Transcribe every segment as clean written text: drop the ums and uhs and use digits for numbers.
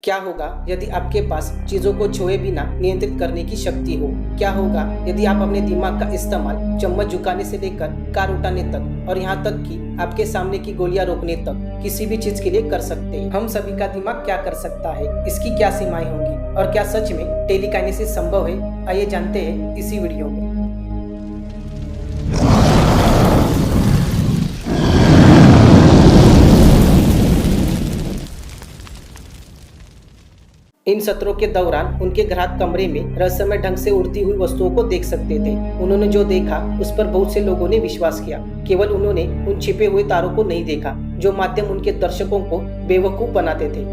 क्या होगा यदि आपके पास चीजों को छुए बिना नियंत्रित करने की शक्ति हो? क्या होगा यदि आप अपने दिमाग का इस्तेमाल चम्मच झुकाने से लेकर कार उठाने तक और यहाँ तक कि आपके सामने की गोलियां रोकने तक किसी भी चीज के लिए कर सकते हैं? हम सभी का दिमाग क्या कर सकता है, इसकी क्या सीमाएं होंगी और क्या सच में टेलीकाइनेसिस संभव है? आइए जानते हैं इसी वीडियो में। इन सत्रों के दौरान उनके ग्राहक कमरे में रहस्यमय ढंग से उड़ती हुई वस्तुओं को देख सकते थे। उन्होंने जो देखा उस पर बहुत से लोगों ने विश्वास किया। केवल उन्होंने उन छिपे हुए तारों को नहीं देखा जो माध्यम उनके दर्शकों को बेवकूफ बनाते थे।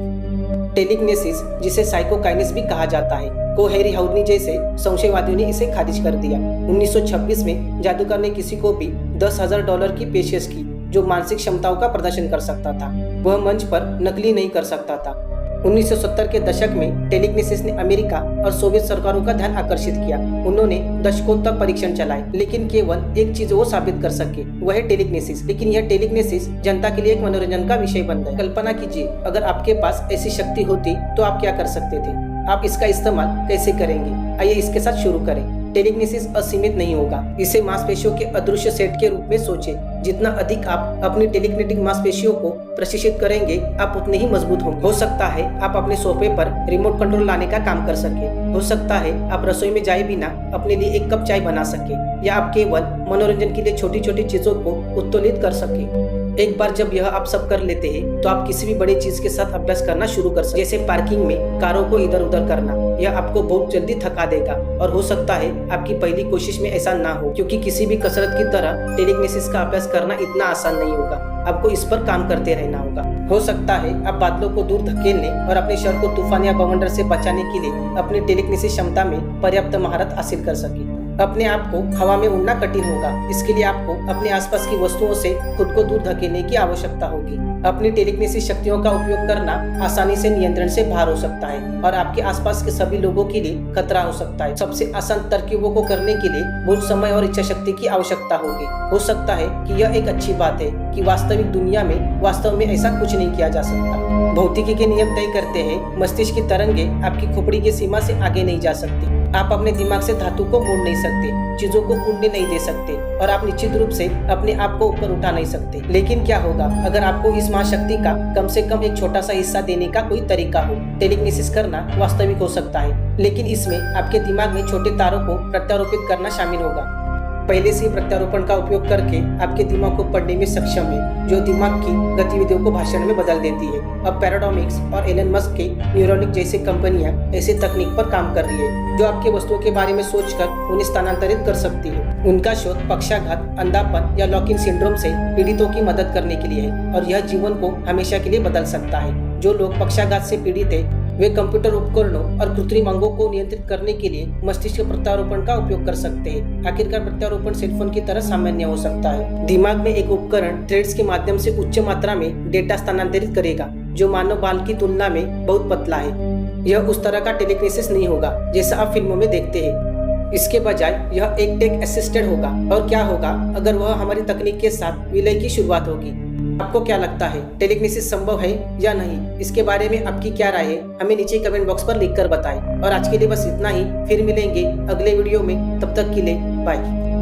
टेलीकिनेसिस, जिसे साइकोकाइनेसिस भी कहा जाता है, को हैरी हाउडनी जैसे संशयवादियों ने इसे खारिज कर दिया। 1926 में जादूगर ने किसी को भी $10,000 की पेशकश की जो मानसिक क्षमताओं का प्रदर्शन कर सकता था। वह मंच पर नकली नहीं कर सकता था। 1970 के दशक में टेलीकिनेसिस ने अमेरिका और सोवियत सरकारों का ध्यान आकर्षित किया। उन्होंने दशकों तक परीक्षण चलाए, लेकिन केवल एक चीज वो साबित कर सके, वह है टेलीकिनेसिस। लेकिन यह टेलीकिनेसिस जनता के लिए एक मनोरंजन का विषय बन गया। कल्पना कीजिए, अगर आपके पास ऐसी शक्ति होती तो आप क्या कर सकते थे? आप इसका इस्तेमाल कैसे करेंगे? आइए इसके साथ शुरू करें। टेलीकिनेसिस असीमित नहीं होगा। इसे मांसपेशियों के अदृश्य सेट के रूप में सोचें। जितना अधिक आप अपनी टेलीकिनेटिक मांसपेशियों को प्रशिक्षित करेंगे, आप उतने ही मजबूत होंगे। हो सकता है आप अपने सोफे पर रिमोट कंट्रोल लाने का काम कर सके। हो सकता है आप रसोई में जाए बिना अपने लिए एक कप चाय बना सके, या आप केवल मनोरंजन के लिए छोटी छोटी चीजों को उत्तोलित कर सके। एक बार जब यह आप सब कर लेते हैं तो आप किसी भी बड़ी चीज के साथ अभ्यास करना शुरू कर सकते हैं, जैसे पार्किंग में कारों को इधर उधर करना। यह आपको बहुत जल्दी थका देगा और हो सकता है आपकी पहली कोशिश में ऐसा ना हो, क्योंकि किसी भी कसरत की तरह टेलीकिनेसिस का अभ्यास करना इतना आसान नहीं होगा। आपको इस पर काम करते रहना होगा। हो सकता है आप बादलों को दूर धकेलने और अपने शहर को तूफान या बवंडर से बचाने के लिए अपनी टेलीकिनेसिस क्षमता में पर्याप्त महारत हासिल कर सके। अपने आप को हवा में उड़ना कठिन होगा। इसके लिए आपको अपने आसपास की वस्तुओं से खुद को दूर धकेलने की आवश्यकता होगी। अपनी टेलीकिनेसिस शक्तियों का उपयोग करना आसानी से नियंत्रण से बाहर हो सकता है और आपके आसपास के सभी लोगों के लिए खतरा हो सकता है। सबसे आसान तरकीबों को करने के लिए बहुत समय और इच्छा शक्ति की आवश्यकता होगी। हो सकता है कि यह एक अच्छी बात है कि वास्तविक दुनिया में वास्तव में ऐसा कुछ नहीं किया जा सकता। भौतिकी के नियम तय करते हैं, मस्तिष्क की तरंगे आपकी खोपड़ी की सीमा से आगे नहीं जा सकती। आप अपने दिमाग से धातु को मोड़ नहीं सकते, चीजों को उड़ने नहीं दे सकते और आप निश्चित रूप से अपने आप को ऊपर उठा नहीं सकते। लेकिन क्या होगा अगर आपको इस महाशक्ति का कम से कम एक छोटा सा हिस्सा देने का कोई तरीका हो? टेलीकिनेसिस करना वास्तविक हो सकता है, लेकिन इसमें आपके दिमाग में छोटे तारों को प्रत्यारोपित करना शामिल होगा। पहले से प्रत्यारोपण का उपयोग करके आपके दिमाग को पढ़ने में सक्षम है, जो दिमाग की गतिविधियों को भाषण में बदल देती है। अब पैराडॉमिक्स और एलन मस्क के न्यूरोलिंक जैसे कंपनियां ऐसे तकनीक पर काम कर रही है जो आपके वस्तुओं के बारे में सोचकर उन्हें स्थानांतरित कर सकती है। उनका शोध पक्षाघात, अंधापन या लॉक इन सिंड्रोम से पीड़ितों की मदद करने के लिए है और यह जीवन को हमेशा के लिए बदल सकता है। जो लोग पक्षाघात से पीड़ित है वे कंप्यूटर उपकरणों और कृत्रिम अंगों को नियंत्रित करने के लिए मस्तिष्क प्रत्यारोपण का उपयोग कर सकते हैं। आखिरकार प्रत्यारोपण सेलफोन की तरह सामान्य हो सकता है। दिमाग में एक उपकरण थ्रेड्स के माध्यम से उच्च मात्रा में डेटा स्थानांतरित करेगा जो मानव बाल की तुलना में बहुत पतला है। यह उस तरह का टेलीकिनेसिस नहीं होगा जैसा आप फिल्मों में देखते हैं। इसके बजाय यह एक टेक असिस्टेड होगा। और क्या होगा अगर वह हमारी तकनीक के साथ विलय की शुरुआत होगी? आपको क्या लगता है, टेलीकिनेसिस संभव है या नहीं? इसके बारे में आपकी क्या राय है? हमें नीचे कमेंट बॉक्स पर लिखकर बताएं। और आज के लिए बस इतना ही। फिर मिलेंगे अगले वीडियो में। तब तक के लिए बाय।